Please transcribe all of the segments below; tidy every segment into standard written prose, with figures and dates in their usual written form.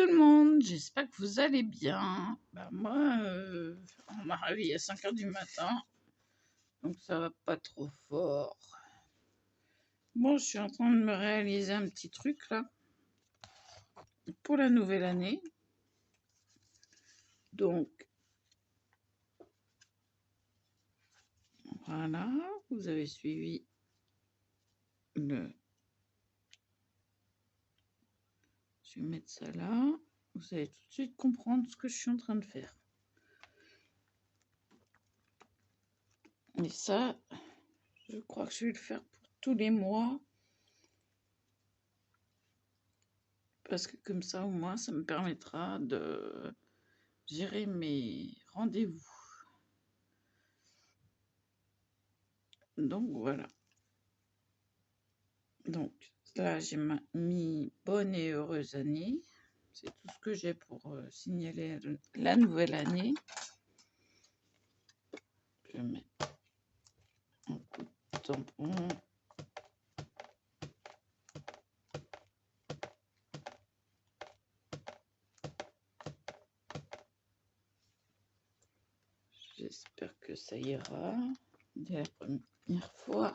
tout le monde, j'espère que vous allez bien. Moi, on m'a réveillé à 5 h du matin, donc ça va pas trop fort. Bon, je suis en train de me réaliser un petit truc là, pour la nouvelle année. Donc, voilà, vous avez suivi le... Je vais mettre ça là. Vous allez tout de suite comprendre ce que je suis en train de faire. Et ça, je crois que je vais le faire pour tous les mois. Parce que comme ça, au moins, ça me permettra de gérer mes rendez-vous. Donc, voilà. Donc, là, j'ai mis bonne et heureuse année. C'est tout ce que j'ai pour signaler la nouvelle année. Je mets un coup de tampon. J'espère que ça ira. Dès la première fois.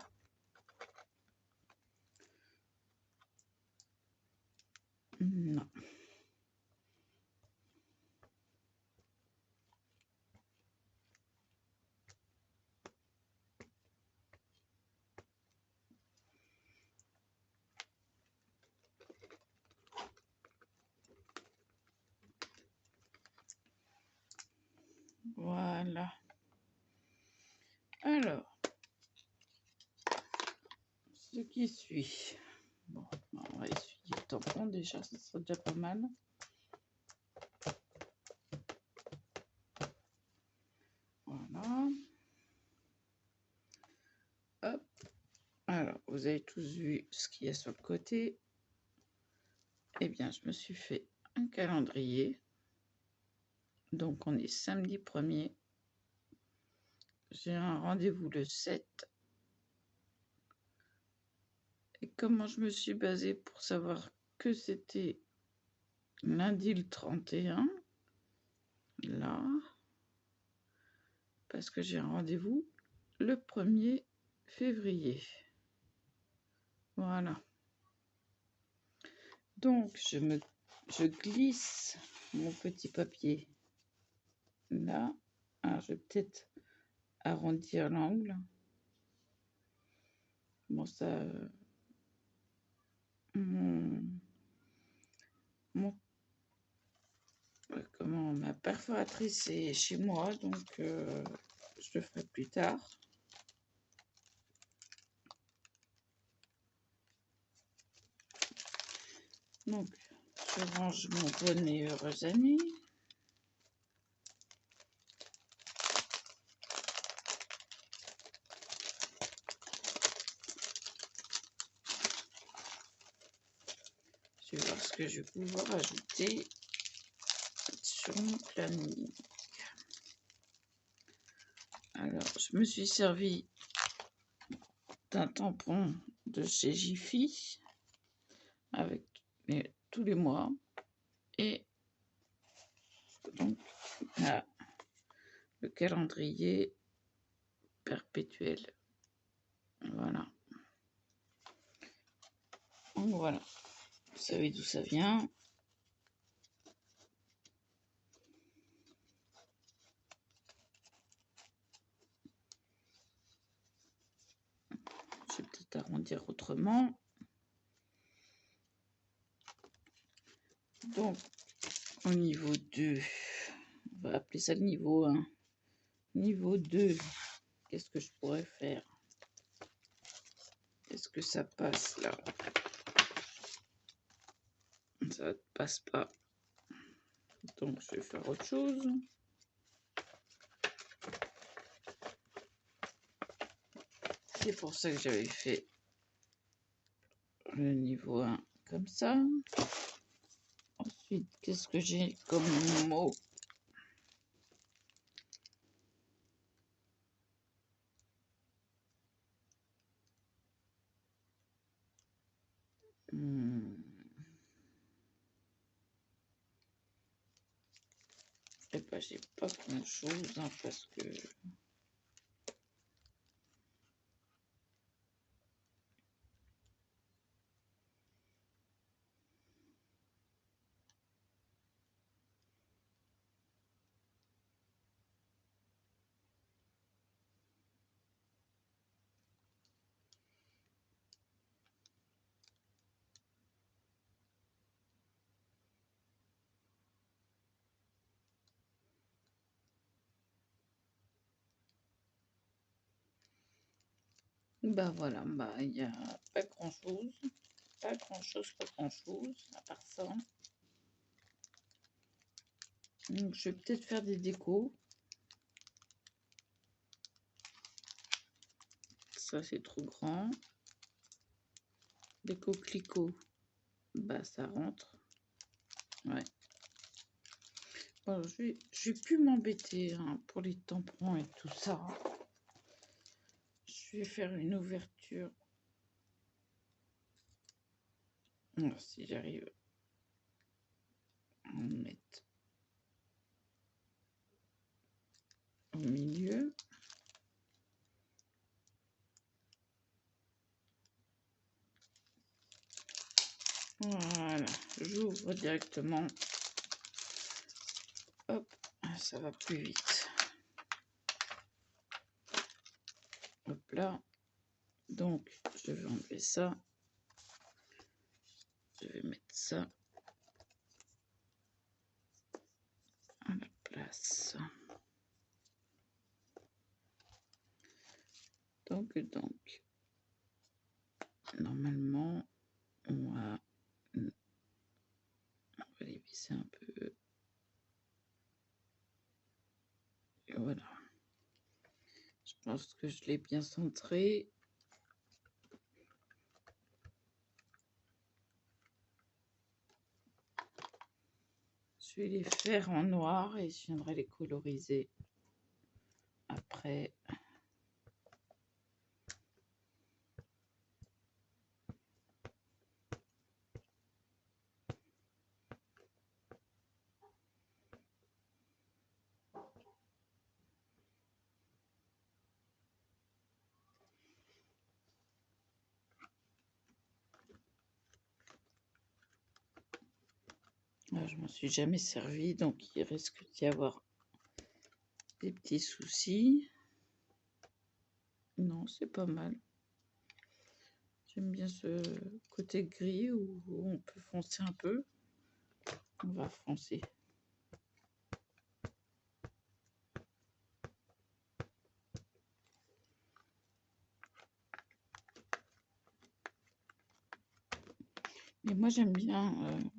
Non. Voilà. Alors, ce qui suit. Bon, on va essuyer le tampon déjà, ça sera déjà pas mal. Voilà. Hop. Alors, vous avez tous vu ce qu'il y a sur le côté. Eh bien, je me suis fait un calendrier. Donc, on est samedi 1er. J'ai un rendez-vous le 7. Et comment je me suis basée pour savoir que c'était lundi le 31, là, parce que j'ai un rendez-vous le 1er février. Voilà. Donc, je glisse mon petit papier là. Alors, je vais peut-être arrondir l'angle. Bon, ça... ma perforatrice est chez moi, donc je le ferai plus tard. Donc, je range mon bonne et heureuse année. Je vais voir ce que je vais pouvoir ajouter sur mon planning. Alors, je me suis servi d'un tampon de chez Jiffy avec tous les mois. Et donc, là, le calendrier perpétuel. Voilà. Donc, voilà. Vous savez d'où ça vient. Je vais peut-être arrondir autrement. Donc, au niveau 2, on va appeler ça le niveau 1. Niveau 2, qu'est-ce que je pourrais faire? Est-ce que ça passe là? Ça ne passe pas. Donc, je vais faire autre chose. C'est pour ça que j'avais fait le niveau 1 comme ça. Ensuite, qu'est-ce que j'ai comme mot? Et bah j'ai pas grand chose hein, parce que bah voilà, bah il y a pas grand chose, pas grand chose, pas grand chose à part ça. Donc je vais peut-être faire des décos. Ça c'est trop grand. Des coquelicots, bah ça rentre. Ouais. Bon, je vais plus m'embêter hein, pour les tampons et tout ça. Je vais faire une ouverture. Alors, si j'arrive à en mettre au milieu. Voilà, j'ouvre directement. Hop, ça va plus vite. Hop là. Donc, je vais enlever ça. Je vais mettre ça à la place. Donc, normalement, on va les visser un peu. Et voilà. Je pense que je l'ai bien centré. Je vais les faire en noir et je viendrai les coloriser après. Là, je m'en suis jamais servi, donc il risque d'y avoir des petits soucis. Non, c'est pas mal. J'aime bien ce côté gris où on peut foncer un peu. On va foncer. Mais moi, j'aime bien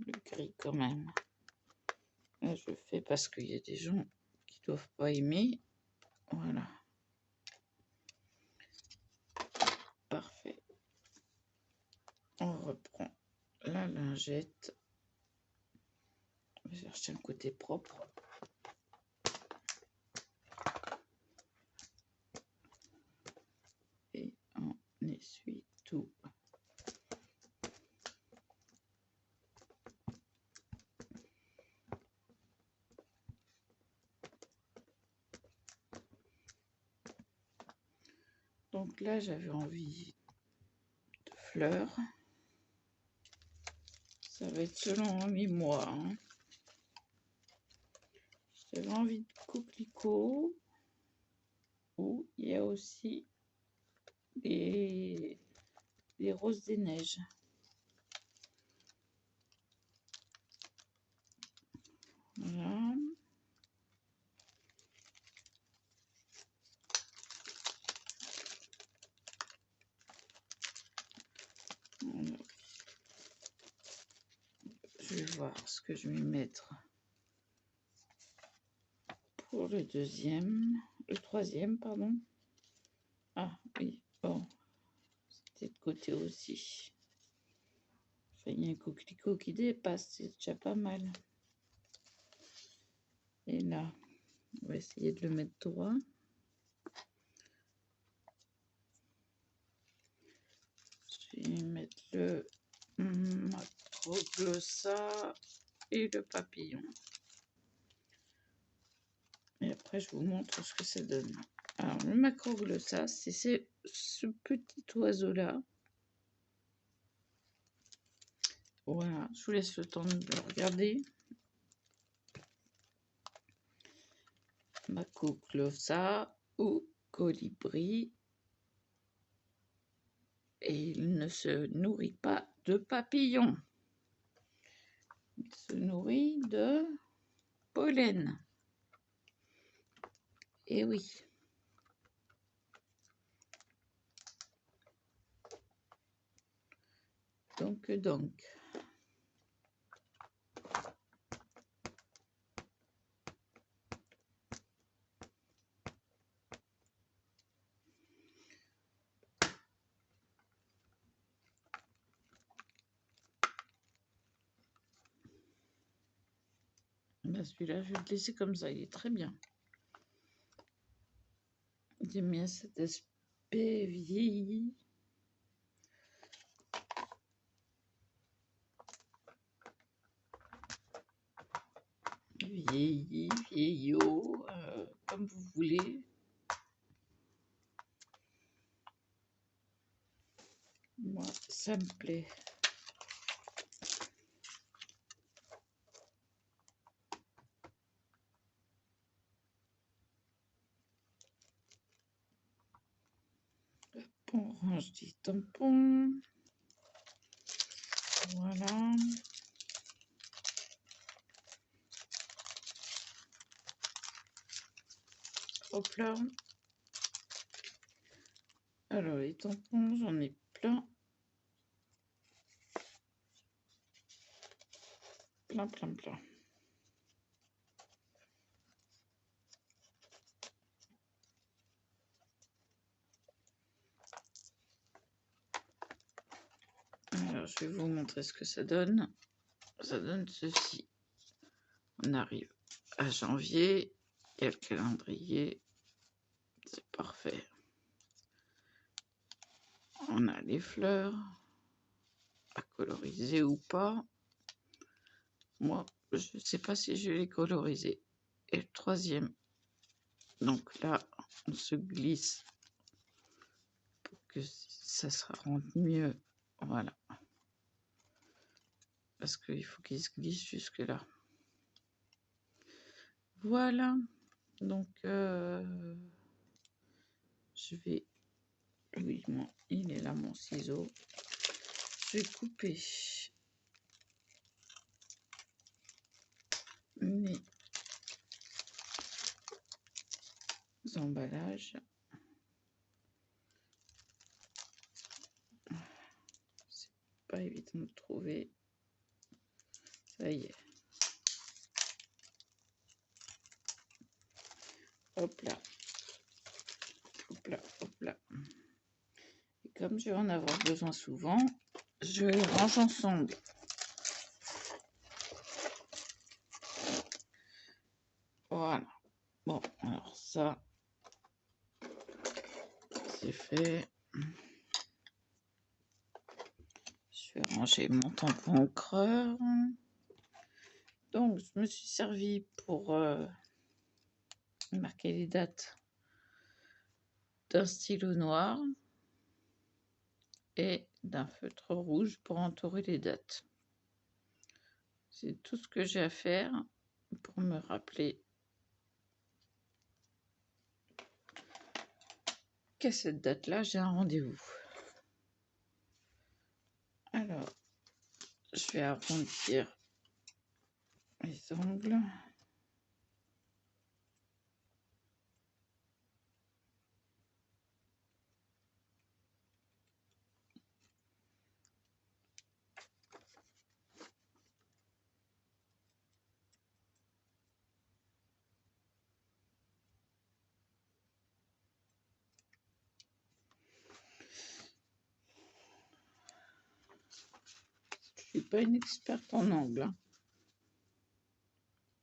le gris quand même. Là, je le fais parce qu'il y a des gens qui doivent pas aimer. Voilà. Parfait. On reprend la lingette. On va chercher un côté propre. Et on essuie tout. Donc là, j'avais envie de fleurs. Ça va être selon les mois. Hein. J'avais envie de coquelicots. Où il y a aussi les roses des neiges. Voilà. Voilà. Je vais voir ce que je vais mettre pour le troisième, pardon. Ah oui, bon, c'était de côté aussi. Enfin, il y a un coquelicot qui dépasse, c'est déjà pas mal. Et là, on va essayer de le mettre droit. Je vais mettre le macroglossa et le papillon. après, je vous montre ce que ça donne. Alors, le macroglossas, c'est ce petit oiseau-là. Voilà, je vous laisse le temps de le regarder. Macroglossas ou colibri. Et il ne se nourrit pas de papillons. Il se nourrit de pollen. Et oui. Donc. Ben celui-là, je vais le laisser comme ça, il est très bien. J'aime bien cet aspect vieilli. Vieilli, vieillot, comme vous voulez. Moi, ça me plaît. On range des tampons. Voilà. Hop là. Alors, les tampons, j'en ai plein. Plein. Alors, je vais vous montrer ce que ça donne. Ça donne ceci. On arrive à janvier. Il y a le calendrier. C'est parfait. On a les fleurs à coloriser ou pas. Moi, je ne sais pas si je vais les coloriser. Et le troisième. Donc là, on se glisse pour que ça se rende mieux. Voilà. Parce qu'il faut qu'il se glisse jusque là. Voilà. Donc, je vais... Oui, bon, il est là, mon ciseau. Je vais couper mes emballages. C'est pas évident de trouver. Ça y est. Hop là. Hop là, hop là. Et comme je vais en avoir besoin souvent, je les range ensemble. Voilà. Bon, alors ça, c'est fait. Je vais ranger mon tampon au creux. Donc, je me suis servi pour marquer les dates d'un stylo noir et d'un feutre rouge pour entourer les dates. C'est tout ce que j'ai à faire pour me rappeler qu'à cette date-là, j'ai un rendez-vous. Alors, je vais arrondir les ongles. Je ne suis pas une experte en ongles, hein,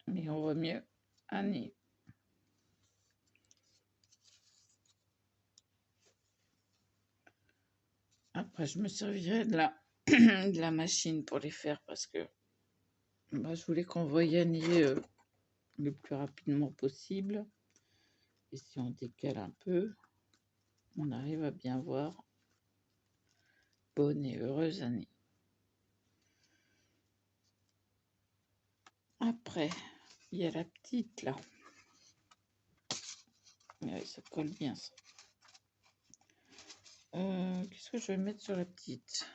mais on voit mieux un nez. Après, je me servirai de la machine pour les faire parce que je voulais qu'on voie un nez le plus rapidement possible. Et si on décale un peu, on arrive à bien voir. Bonne et heureuse année. Après, il y a la petite là. Ouais, ça colle bien ça. Qu'est-ce que je vais mettre sur la petite?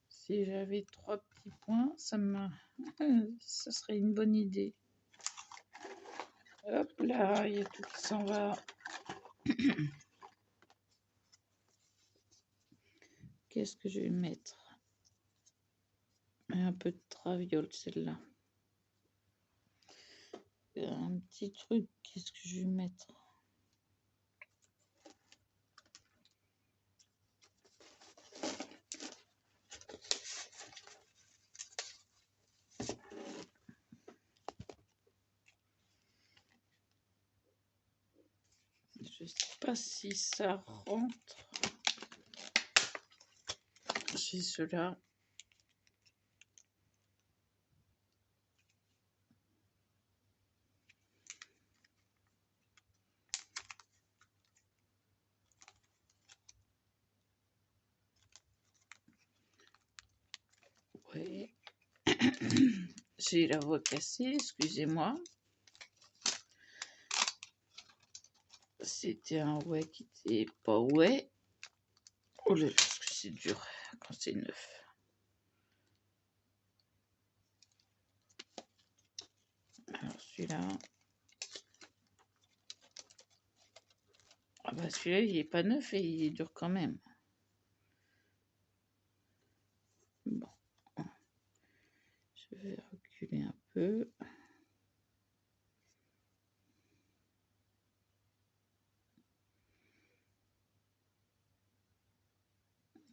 Si j'avais 3 petits points, ça serait une bonne idée. Hop là, il y a tout qui s'en va. Qu'est-ce que je vais mettre? Un peu de traviole, celle-là. Un petit truc, qu'est-ce que je vais mettre? Je sais pas si ça rentre chez ceux-là. Ouais. J'ai la voix cassée, excusez-moi. C'était un ouais qui était pas ouais. Oh là là, parce que c'est dur quand c'est neuf. Alors celui-là. Ah bah celui-là il est pas neuf et il est dur quand même. Bon. Je vais reculer un peu.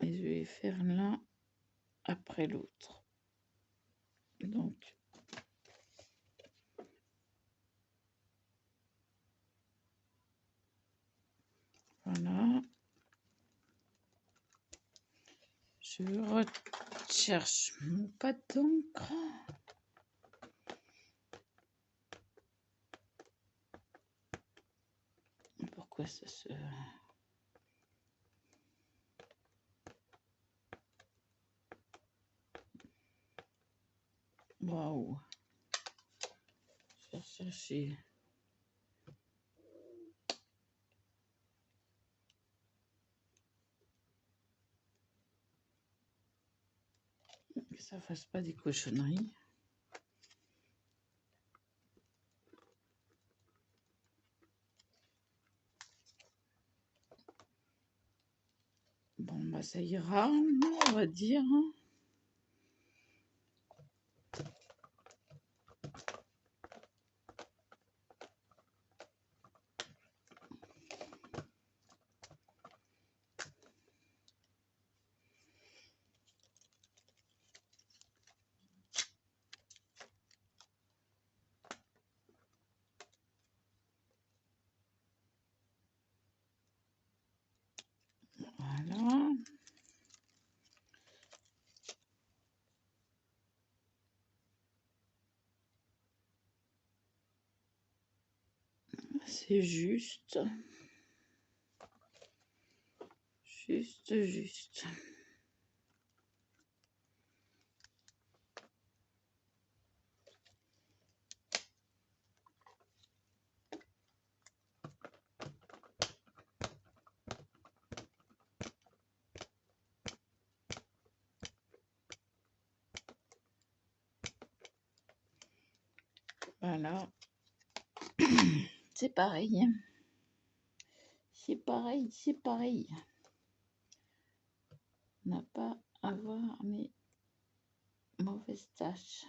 Et je vais faire l'un après l'autre. Donc, voilà. Je recherche mon pâte d'encre. Pourquoi ça se... Waouh. Je vais chercher. Que ça fasse pas des cochonneries. Bon, bah ça ira, on va dire. Voilà. C'est juste. Juste. Voilà. C'est pareil. C'est pareil, c'est pareil. On n'a pas à voir mes mauvaises tâches.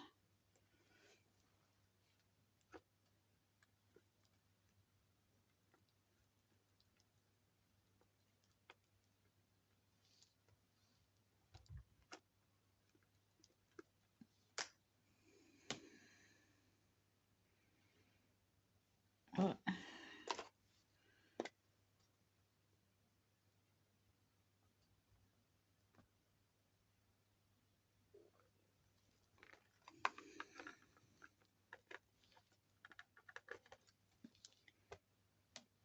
Ouais.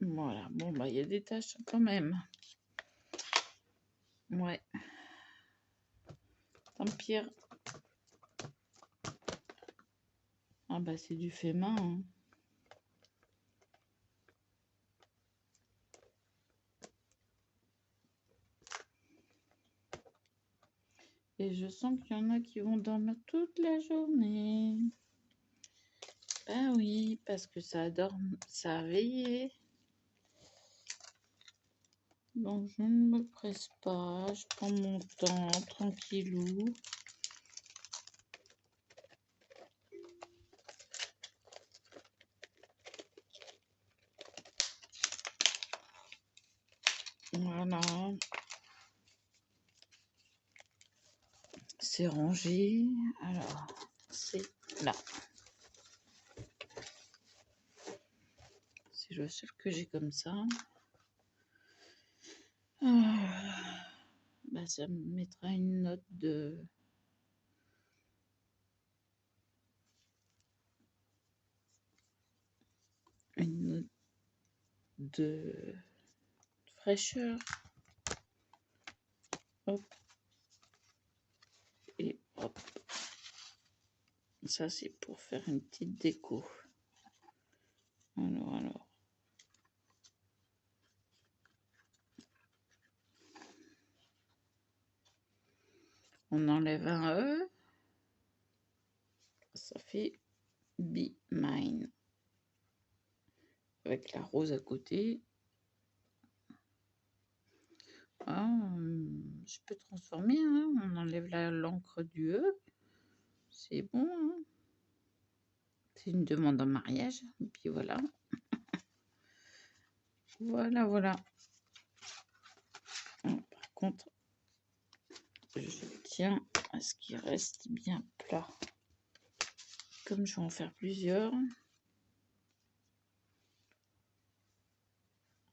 Voilà, bon, bah, il y a des taches quand même. Ouais. Empire. Ah bah c'est du fait main. Hein. Et je sens qu'il y en a qui vont dormir toute la journée. Ben oui, parce que ça dort, ça a veillé. Donc je ne me presse pas, je prends mon temps, tranquillou. Voilà. C'est rangé. Alors, c'est là. C'est le seul que j'ai comme ça. Bah, ça me mettra une note de... Une note de fraîcheur. Hop. Et hop. Ça, c'est pour faire une petite déco. Alors. On enlève un E. Ça fait Be Mine. Avec la rose à côté. Ah, je peux transformer. Hein. On enlève l'encre du E. C'est bon. Hein. C'est une demande en mariage. Et puis voilà. Voilà. Par contre, je tiens à ce qu'il reste bien plat. Comme je vais en faire plusieurs.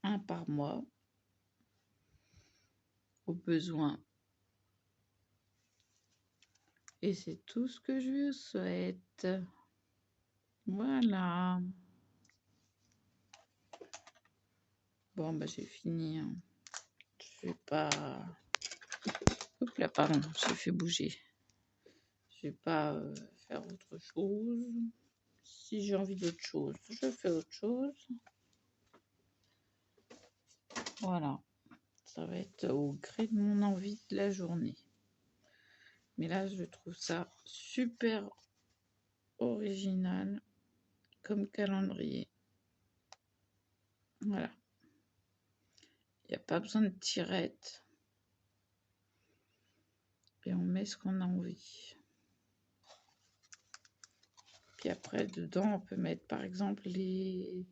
Un par mois. Au besoin. Et c'est tout ce que je vous souhaite. Voilà. Bon, bah j'ai fini. Hein. Je vais pas... Hop là, pardon, j'ai fait bouger. Je vais pas faire autre chose. Si j'ai envie d'autre chose, je fais autre chose. Voilà. Ça va être au gré de mon envie de la journée. Mais là, je trouve ça super original comme calendrier. Voilà. Il n'y a pas besoin de tirette. Et on met ce qu'on a envie. Puis après, dedans, on peut mettre par exemple les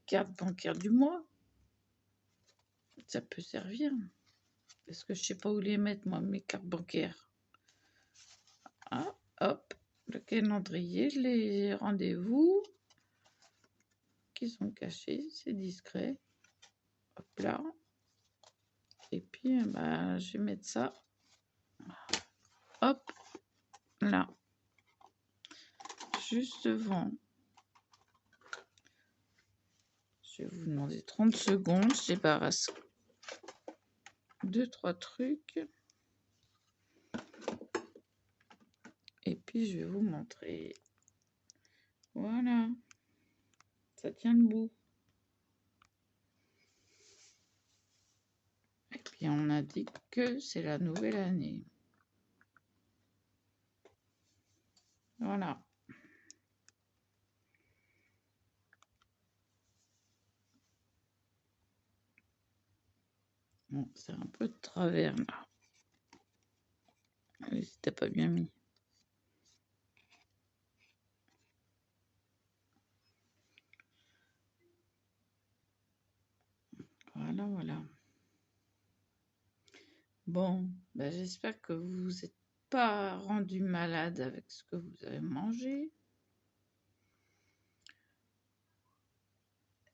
cartes bancaires du mois. Ça peut servir. Parce que je sais pas où les mettre, moi, mes cartes bancaires. Ah, hop, le calendrier, les rendez-vous qui sont cachés, c'est discret. Hop là. Et puis, bah, je vais mettre ça. Hop, là. Juste devant. Je vais vous demander 30 secondes. Je débarrasse 2-3 trucs. Et puis, je vais vous montrer. Voilà. Ça tient debout. Et puis, on a dit que c'est la nouvelle année. Voilà. Bon, c'est un peu de travers, là. Si t'as pas bien mis. Voilà. Bon, bah, j'espère que vous vous êtes pas rendu malade avec ce que vous avez mangé.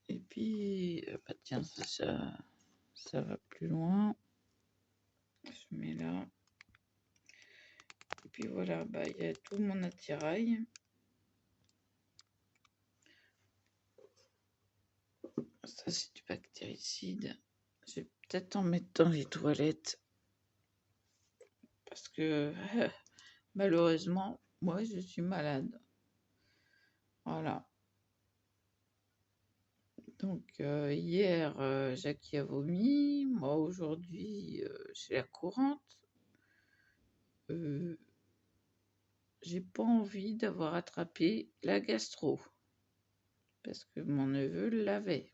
Et puis, bah tiens, ça va plus loin. Je mets là. Et puis voilà, bah il y a tout mon attirail. Ça, c'est du bactéricide. Je vais peut-être en mettre dans les toilettes. Parce que malheureusement, moi, je suis malade. Voilà. Donc, hier, Jackie a vomi. Moi, aujourd'hui, j'ai la courante. J'ai pas envie d'avoir attrapé la gastro. Parce que mon neveu l'avait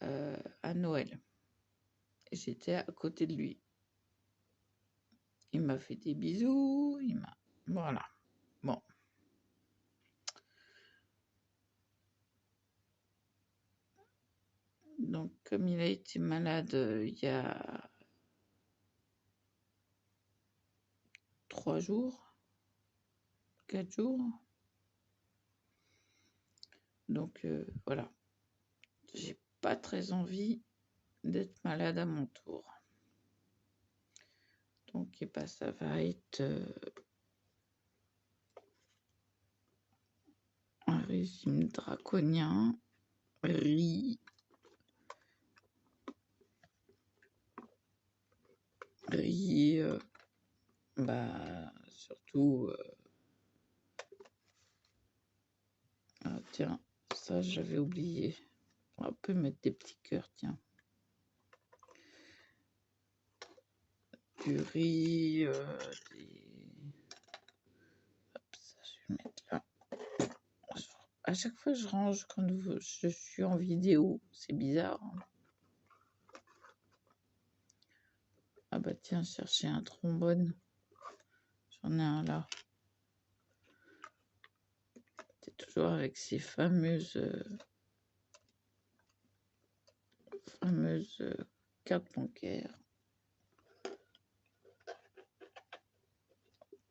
à Noël. Et j'étais à côté de lui. Il m'a fait des bisous. Voilà. Bon. Donc, comme il a été malade il y a 3 jours, 4 jours. Donc, voilà. J'ai pas très envie d'être malade à mon tour. Donc, eh ben, ça va être un régime draconien, riz, surtout, ah tiens, ça j'avais oublié. On peut mettre des petits cœurs, tiens. Du riz, hop, ça je vais le mettre là. À chaque fois je range quand je suis en vidéo, c'est bizarre. Ah bah tiens, chercher un trombone. J'en ai un là. C'est toujours avec ces fameuses cartes bancaires.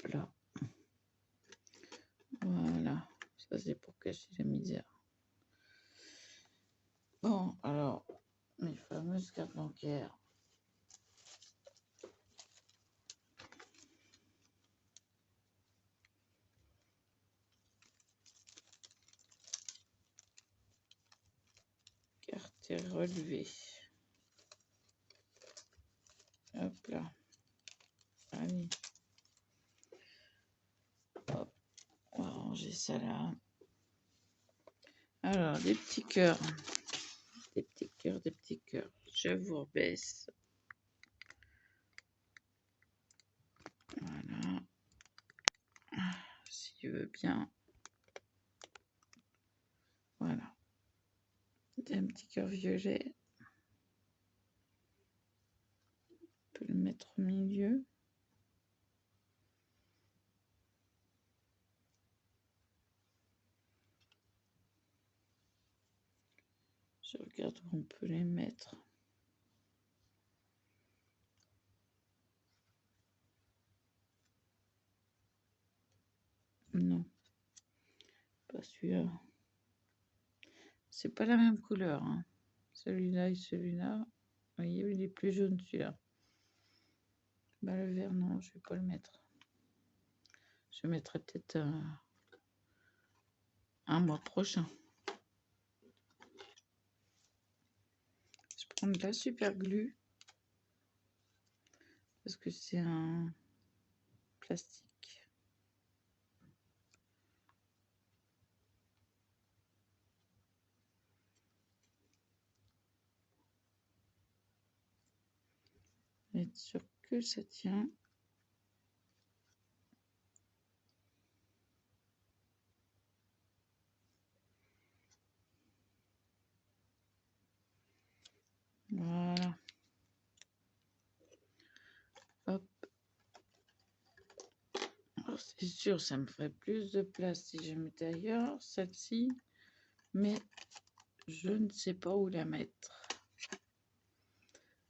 Là. Voilà. Ça c'est pour cacher la misère. Bon, alors, mes fameuses cartes bancaires. Carte relevée. Hop là. Allez. Hop. On va ranger ça là. Alors, des petits cœurs. Des petits cœurs, des petits cœurs. Je vous rebaisse. Voilà. S'il veut bien. Voilà. Un petit cœur violet. On peut le mettre au milieu. Je regarde où on peut les mettre. Non, pas celui-là. C'est pas la même couleur. Hein. Celui-là et celui-là. Vous voyez, il est plus jaune celui-là. Bah, le vert, non, je vais pas le mettre. Je mettrai peut-être un mois prochain. Je prends de la super glue. Parce que c'est un plastique. Être sûr que ça tient. Voilà. Hop. C'est sûr, ça me ferait plus de place si je mettais ailleurs, celle-ci. Mais je ne sais pas où la mettre.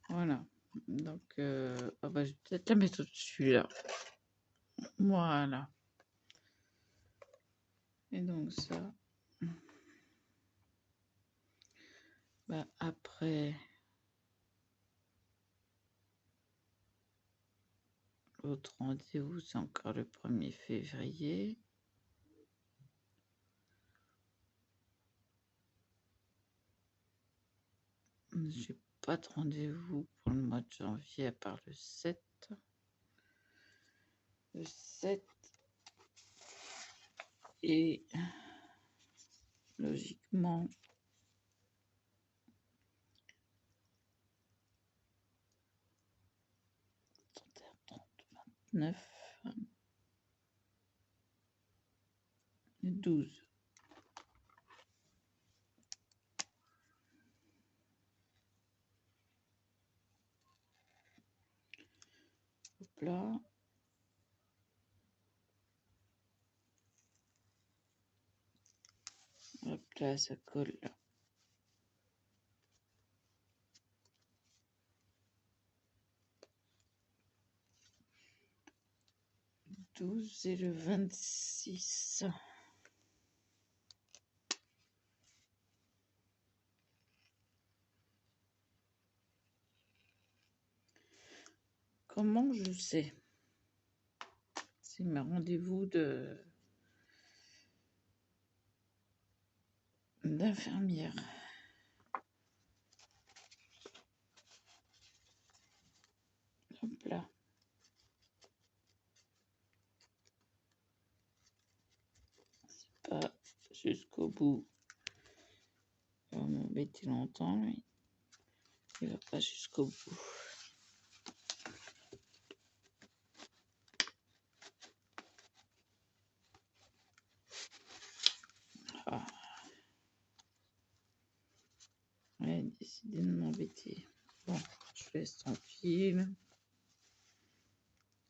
Voilà. Donc, je vais peut-être la mettre au-dessus, là. Voilà. Et donc, ça. Bah, après, votre rendez-vous, c'est encore le 1er février. J'ai pas de rendez-vous pour le mois de janvier à part le 7. Le 7 et logiquement 31, 30, 29 et 12. Hop là. Hop là, ça colle là. 12 et le 26. Comment je sais? C'est mes rendez-vous d'infirmière. Hop là. C'est pas jusqu'au bout. Il va m'embêter longtemps, lui. Il va pas jusqu'au bout. Ah. Ouais, il a décidé de m'embêter. Bon, je laisse tranquille.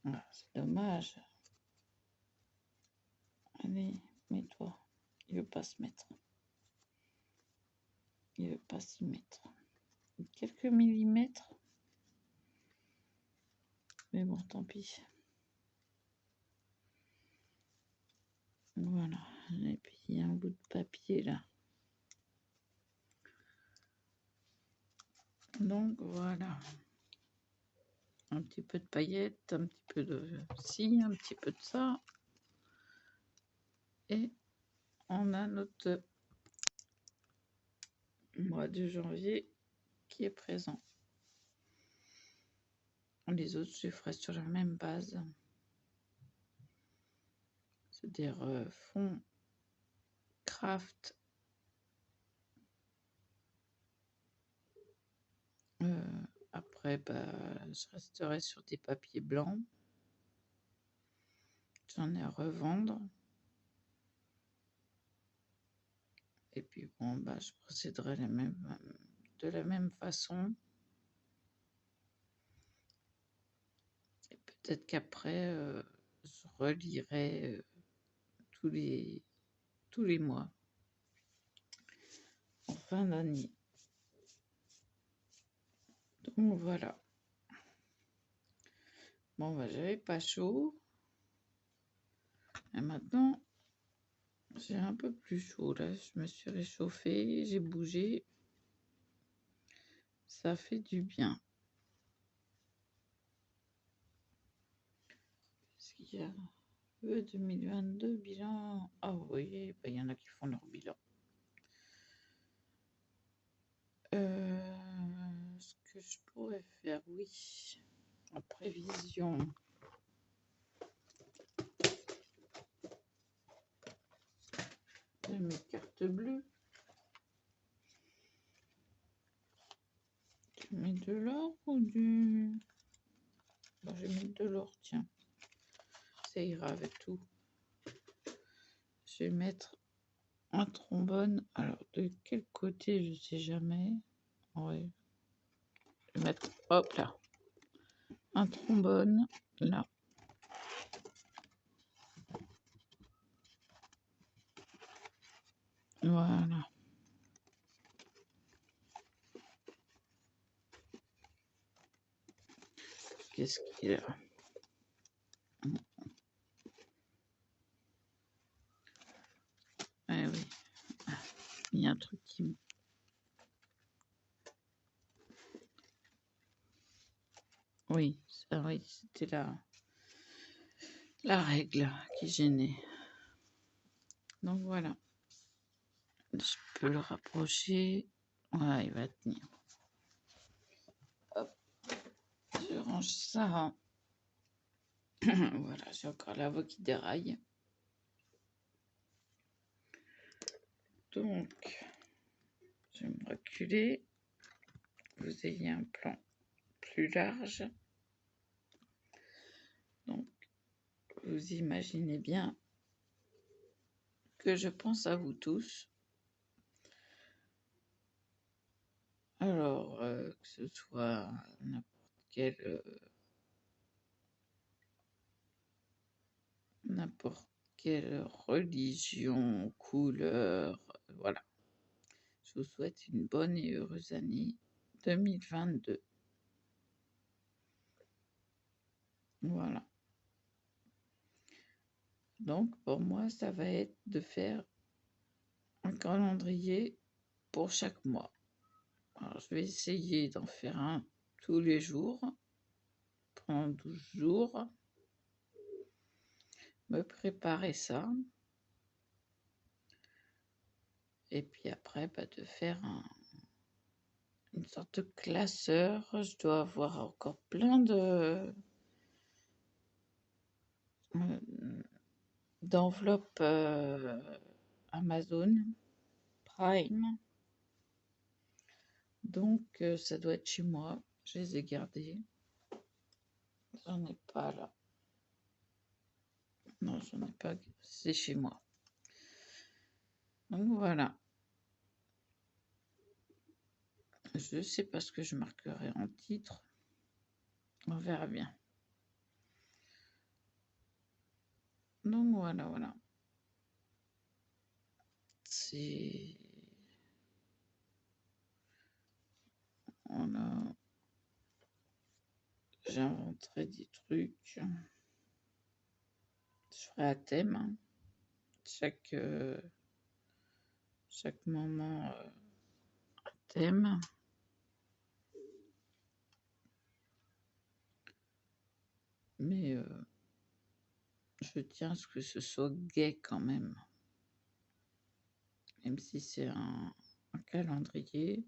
Ah, c'est dommage. Allez, mets-toi. Il veut pas se mettre. Il veut pas s'y mettre. Quelques millimètres. Mais bon, tant pis. Voilà. Et puis, il y a un bout de papier là. Donc, voilà. Un petit peu de paillettes, un petit peu de ci, un petit peu de ça. Et on a notre mois de janvier qui est présent. Les autres, je les ferai sur la même base. C'est-à-dire fond craft. Après, je resterai sur des papiers blancs. J'en ai à revendre. Et puis bon, je procéderai de la même façon. Et peut-être qu'après, je relirai tous les mois en fin d'année. Donc voilà. Bon, j'avais pas chaud. Et maintenant, j'ai un peu plus chaud. Là, je me suis réchauffée, j'ai bougé. Ça fait du bien. Qu'est-ce qu'il y a? 2022, bilan. Ah oui, il y en a qui font leur bilan. Ce que je pourrais faire, oui, en prévision. De mes cartes bleues. Tu mets de l'or ou du... je vais mettre de l'or, tiens. Ça ira avec tout. Je vais mettre un trombone. Alors, de quel côté, je sais jamais. Ouais. Je vais mettre, hop là, un trombone, là. Voilà. Qu'est-ce qu'il y a? Eh oui. Il y a un truc qui... Oui, ça, oui, c'était la règle qui gênait. Donc voilà. Je peux le rapprocher. Voilà, il va tenir. range ça. Voilà, j'ai encore la voix qui déraille. Donc, je vais me reculer. Vous ayez un plan plus large. Donc, vous imaginez bien que je pense à vous tous. Alors, que ce soit n'importe quelle religion, couleur, voilà. Je vous souhaite une bonne et heureuse année 2022. Voilà. Donc, pour moi, ça va être de faire un calendrier pour chaque mois. Alors, je vais essayer d'en faire un tous les jours, pendant 12 jours, me préparer ça, et puis après, de faire une sorte de classeur. Je dois avoir encore plein d'enveloppes Amazon Prime. Donc, ça doit être chez moi. Je les ai gardées. J'en ai pas là. Non, j'en ai pas. C'est chez moi. Donc voilà. Je sais pas ce que je marquerai en titre. On verra bien. Donc voilà, voilà. C'est... J'inventerai des trucs. Je ferai un thème. Hein. Chaque moment, un thème. Mais je tiens à ce que ce soit gai quand même. Même si c'est un calendrier.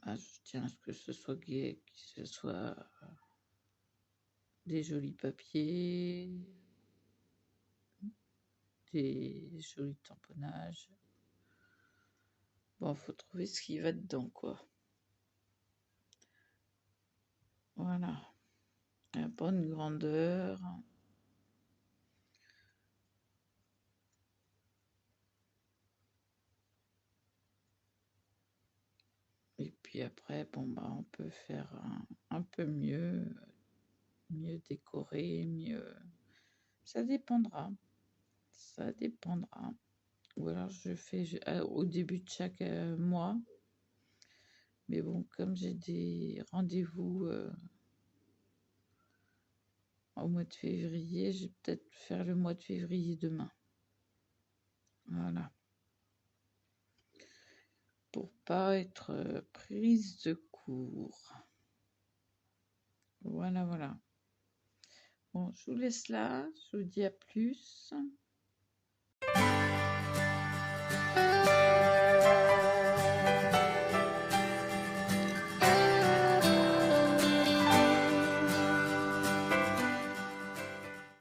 Je tiens à ce que ce soit gai, que ce soit des jolis papiers, des jolis tamponnages. Bon, faut trouver ce qui va dedans, quoi. Voilà. La bonne grandeur. Et puis après, on peut faire un peu mieux décoré, mieux. Ça dépendra. Ça dépendra. Ou alors je fais au début de chaque mois. Mais bon, comme j'ai des rendez-vous au mois de février, je vais peut-être faire le mois de février demain. Voilà. Pour pas être prise de court. Voilà, voilà. Bon, je vous laisse là. Je vous dis à plus.